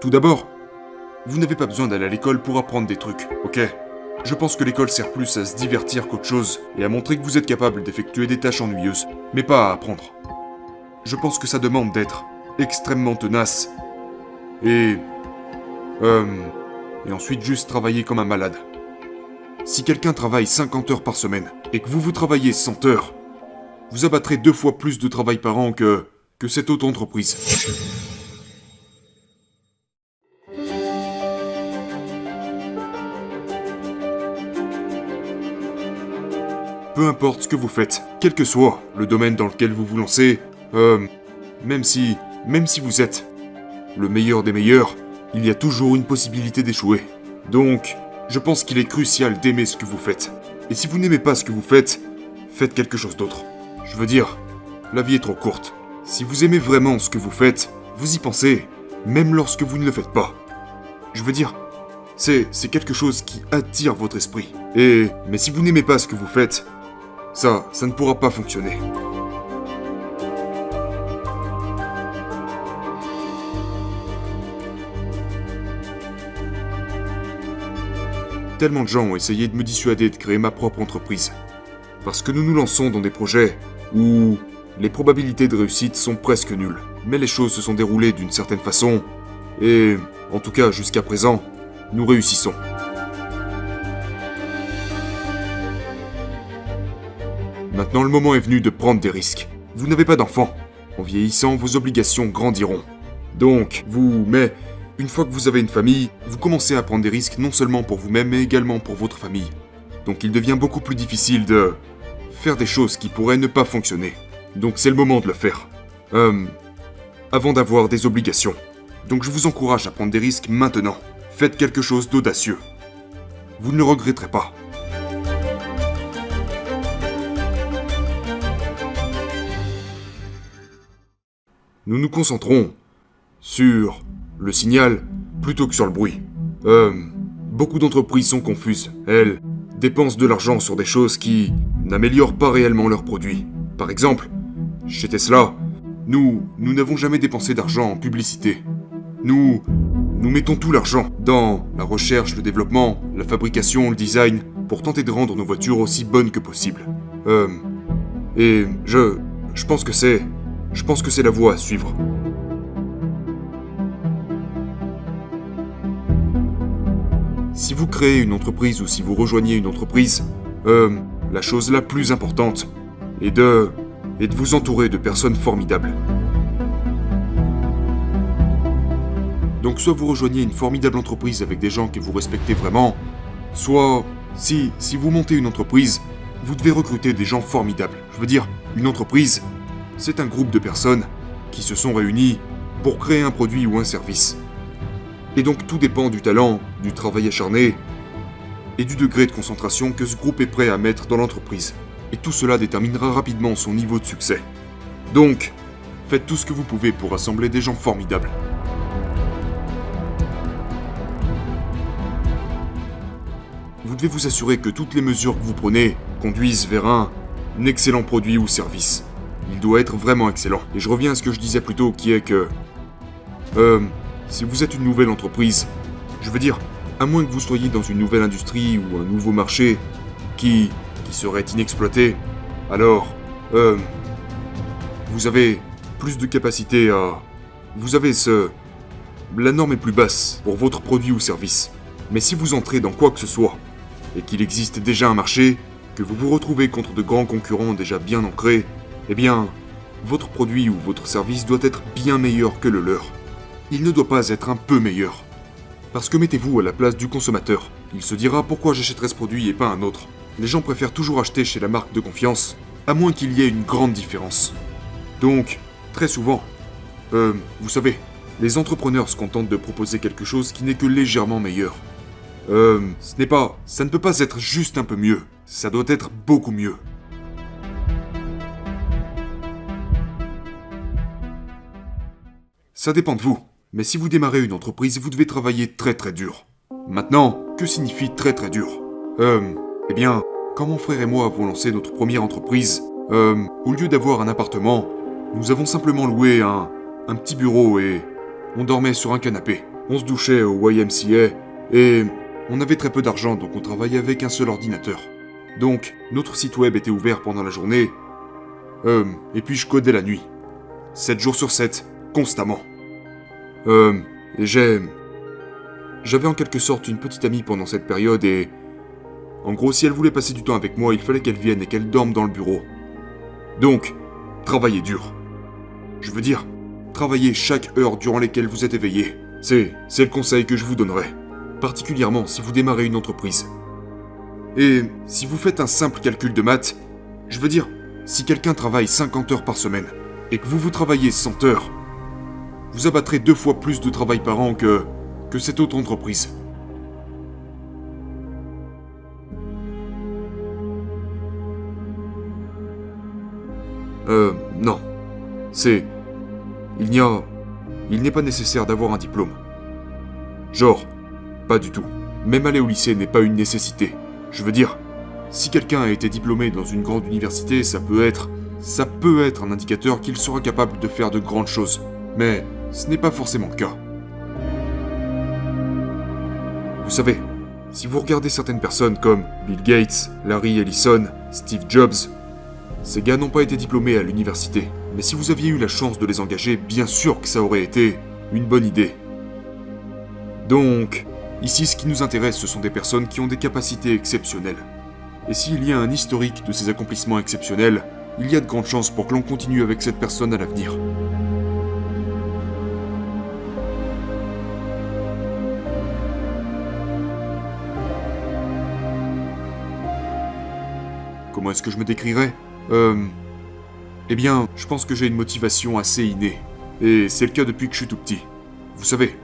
Tout d'abord, vous n'avez pas besoin d'aller à l'école pour apprendre des trucs, ok? Je pense que l'école sert plus à se divertir qu'autre chose, et à montrer que vous êtes capable d'effectuer des tâches ennuyeuses, mais pas à apprendre. Je pense que ça demande d'être extrêmement tenace, et ensuite juste travailler comme un malade. Si quelqu'un travaille 50 heures par semaine, et que vous travaillez 100 heures, vous abattrez 2 fois plus de travail par an que cette auto-entreprise. Peu importe ce que vous faites, quel que soit le domaine dans lequel vous vous lancez, même si vous êtes le meilleur des meilleurs, il y a toujours une possibilité d'échouer. Donc, je pense qu'il est crucial d'aimer ce que vous faites. Et si vous n'aimez pas ce que vous faites, faites quelque chose d'autre. Je veux dire, la vie est trop courte. Si vous aimez vraiment ce que vous faites, vous y pensez, même lorsque vous ne le faites pas. Je veux dire, c'est quelque chose qui attire votre esprit. Mais si vous n'aimez pas ce que vous faites, ça ne pourra pas fonctionner. Tellement de gens ont essayé de me dissuader de créer ma propre entreprise. Parce que nous nous lançons dans des projets où les probabilités de réussite sont presque nulles. Mais les choses se sont déroulées d'une certaine façon, et, en tout cas jusqu'à présent, nous réussissons. Maintenant, le moment est venu de prendre des risques. Vous n'avez pas d'enfants. En vieillissant, vos obligations grandiront. Donc, mais une fois que vous avez une famille, vous commencez à prendre des risques non seulement pour vous-même, mais également pour votre famille. Donc il devient beaucoup plus difficile de faire des choses qui pourraient ne pas fonctionner. Donc c'est le moment de le faire. Avant d'avoir des obligations. Donc je vous encourage à prendre des risques maintenant. Faites quelque chose d'audacieux. Vous ne le regretterez pas. Nous nous concentrons sur le signal plutôt que sur le bruit. Beaucoup d'entreprises sont confuses. Elles dépensent de l'argent sur des choses qui n'améliorent pas réellement leurs produits. Par exemple, chez Tesla, nous n'avons jamais dépensé d'argent en publicité. Nous mettons tout l'argent dans la recherche, le développement, la fabrication, le design, pour tenter de rendre nos voitures aussi bonnes que possible. Et je pense que c'est la voie à suivre. Si vous créez une entreprise ou si vous rejoignez une entreprise, la chose la plus importante est de vous entourer de personnes formidables. Donc soit vous rejoignez une formidable entreprise avec des gens que vous respectez vraiment, soit si vous montez une entreprise, vous devez recruter des gens formidables. Je veux dire, une entreprise, c'est un groupe de personnes qui se sont réunies pour créer un produit ou un service. Et donc tout dépend du talent, du travail acharné et du degré de concentration que ce groupe est prêt à mettre dans l'entreprise. Et tout cela déterminera rapidement son niveau de succès. Donc, faites tout ce que vous pouvez pour rassembler des gens formidables. Vous devez vous assurer que toutes les mesures que vous prenez conduisent vers un excellent produit ou service. Il doit être vraiment excellent. Et je reviens à ce que je disais plus tôt, qui est que... si vous êtes une nouvelle entreprise, je veux dire, à moins que vous soyez dans une nouvelle industrie ou un nouveau marché qui serait inexploité, alors, vous avez plus de capacité à... La norme est plus basse pour votre produit ou service. Mais si vous entrez dans quoi que ce soit, et qu'il existe déjà un marché, que vous vous retrouvez contre de grands concurrents déjà bien ancrés, eh bien, votre produit ou votre service doit être bien meilleur que le leur. Il ne doit pas être un peu meilleur. Parce que mettez-vous à la place du consommateur. Il se dira pourquoi j'achèterais ce produit et pas un autre. Les gens préfèrent toujours acheter chez la marque de confiance, à moins qu'il y ait une grande différence. Donc, très souvent, vous savez, les entrepreneurs se contentent de proposer quelque chose qui n'est que légèrement meilleur. Ça ne peut pas être juste un peu mieux. Ça doit être beaucoup mieux. Ça dépend de vous. Mais si vous démarrez une entreprise, vous devez travailler très très dur. Maintenant, que signifie très très dur? Eh bien, quand mon frère et moi avons lancé notre première entreprise, au lieu d'avoir un appartement, nous avons simplement loué un petit bureau et on dormait sur un canapé. On se douchait au YMCA, et on avait très peu d'argent, donc on travaillait avec un seul ordinateur. Donc, notre site web était ouvert pendant la journée, et puis je codais la nuit. 7 jours sur 7, constamment. Et j'avais en quelque sorte une petite amie pendant cette période et... En gros, si elle voulait passer du temps avec moi, il fallait qu'elle vienne et qu'elle dorme dans le bureau. Donc, travaillez dur. Je veux dire, travaillez chaque heure durant lesquelles vous êtes éveillé. C'est le conseil que je vous donnerais. Particulièrement si vous démarrez une entreprise. Et si vous faites un simple calcul de maths, je veux dire, si quelqu'un travaille 50 heures par semaine, et que vous travaillez 100 heures, vous abattrez 2 fois plus de travail par an que cette autre entreprise. Non. Il n'est pas nécessaire d'avoir un diplôme. Genre, pas du tout. Même aller au lycée n'est pas une nécessité. Je veux dire, si quelqu'un a été diplômé dans une grande université, ça peut être un indicateur qu'il sera capable de faire de grandes choses. Mais ce n'est pas forcément le cas. Vous savez, si vous regardez certaines personnes comme Bill Gates, Larry Ellison, Steve Jobs, ces gars n'ont pas été diplômés à l'université. Mais si vous aviez eu la chance de les engager, bien sûr que ça aurait été une bonne idée. Donc, ici ce qui nous intéresse, ce sont des personnes qui ont des capacités exceptionnelles. Et s'il y a un historique de ces accomplissements exceptionnels, il y a de grandes chances pour que l'on continue avec cette personne à l'avenir. Comment est-ce que je me décrirais ? Eh bien, je pense que j'ai une motivation assez innée. Et c'est le cas depuis que je suis tout petit. Vous savez,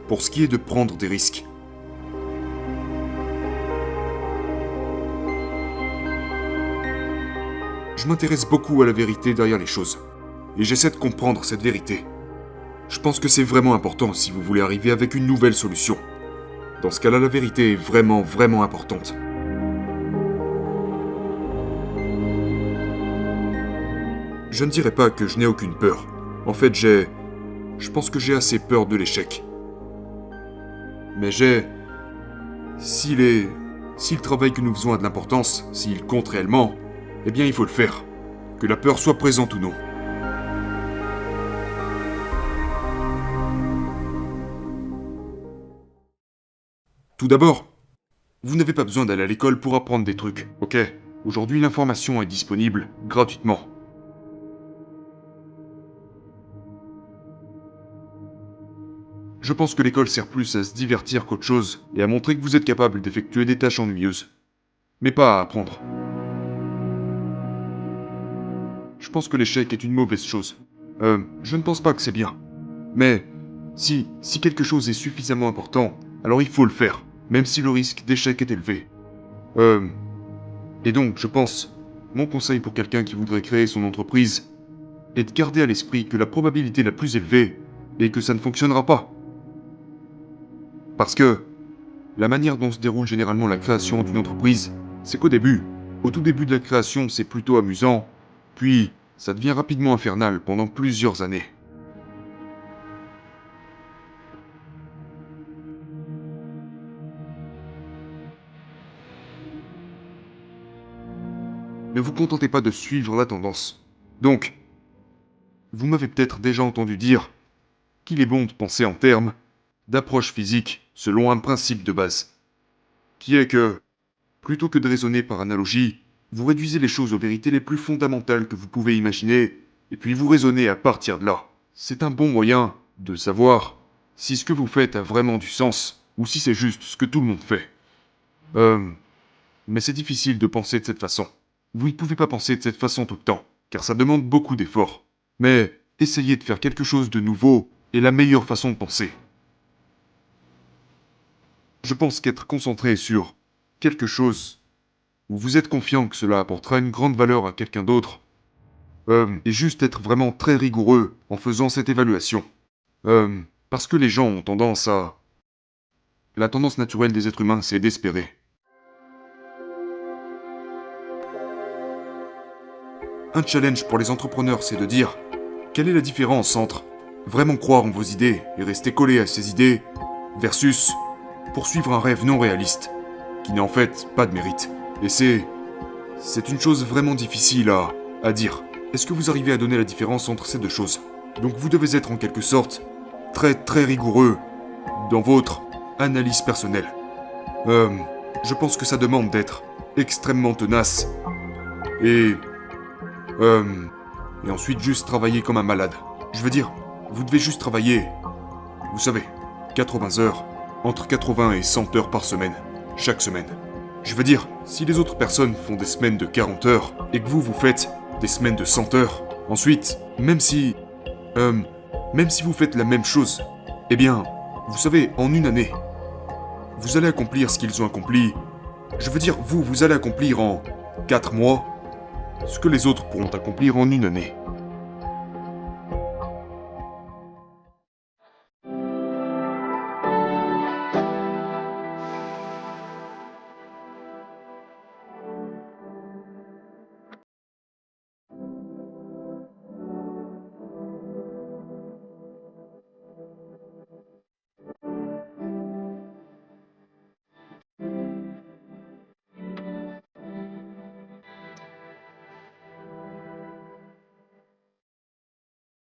pour ce qui est de prendre des risques. Je m'intéresse beaucoup à la vérité derrière les choses. Et j'essaie de comprendre cette vérité. Je pense que c'est vraiment important si vous voulez arriver avec une nouvelle solution. Dans ce cas-là, la vérité est vraiment, vraiment importante. Je ne dirais pas que je n'ai aucune peur. En fait, je pense que j'ai assez peur de l'échec. Mais si le travail que nous faisons a de l'importance, s'il compte réellement, eh bien il faut le faire. Que la peur soit présente ou non. Tout d'abord, vous n'avez pas besoin d'aller à l'école pour apprendre des trucs, ok ? Aujourd'hui, l'information est disponible gratuitement. Je pense que l'école sert plus à se divertir qu'autre chose, et à montrer que vous êtes capable d'effectuer des tâches ennuyeuses. Mais pas à apprendre. Je pense que l'échec est une mauvaise chose. Je ne pense pas que c'est bien. Mais, si quelque chose est suffisamment important, alors il faut le faire, même si le risque d'échec est élevé. Et donc, je pense, mon conseil pour quelqu'un qui voudrait créer son entreprise est de garder à l'esprit que la probabilité la plus élevée est que ça ne fonctionnera pas. Parce que la manière dont se déroule généralement la création d'une entreprise, c'est au tout début de la création, c'est plutôt amusant, puis ça devient rapidement infernal pendant plusieurs années. Ne vous contentez pas de suivre la tendance. Donc, vous m'avez peut-être déjà entendu dire qu'il est bon de penser en termes d'approche physique selon un principe de base, qui est que, plutôt que de raisonner par analogie, vous réduisez les choses aux vérités les plus fondamentales que vous pouvez imaginer, et puis vous raisonnez à partir de là. C'est un bon moyen de savoir si ce que vous faites a vraiment du sens, ou si c'est juste ce que tout le monde fait. Mais c'est difficile de penser de cette façon. Vous ne pouvez pas penser de cette façon tout le temps, car ça demande beaucoup d'efforts. Mais essayez de faire quelque chose de nouveau est la meilleure façon de penser. Je pense qu'être concentré sur quelque chose où vous êtes confiant que cela apportera une grande valeur à quelqu'un d'autre, et juste être vraiment très rigoureux en faisant cette évaluation. Parce que les gens ont tendance à... La tendance naturelle des êtres humains, c'est d'espérer. Un challenge pour les entrepreneurs, c'est de dire quelle est la différence entre vraiment croire en vos idées et rester collé à ces idées, versus poursuivre un rêve non réaliste, qui n'a en fait pas de mérite. Et c'est une chose vraiment difficile à dire. Est-ce que vous arrivez à donner la différence entre ces deux choses? Donc vous devez être en quelque sorte très très rigoureux dans votre analyse personnelle. Je pense que ça demande d'être extrêmement tenace et ensuite juste travailler comme un malade. Je veux dire, vous devez juste travailler, vous savez, 80 heures, entre 80 et 100 heures par semaine, chaque semaine. Je veux dire, si les autres personnes font des semaines de 40 heures et que vous faites des semaines de 100 heures, ensuite, même si vous faites la même chose, eh bien, vous savez, en une année, vous allez accomplir ce qu'ils ont accompli. Je veux dire, vous allez accomplir en 4 mois ce que les autres pourront accomplir en une année.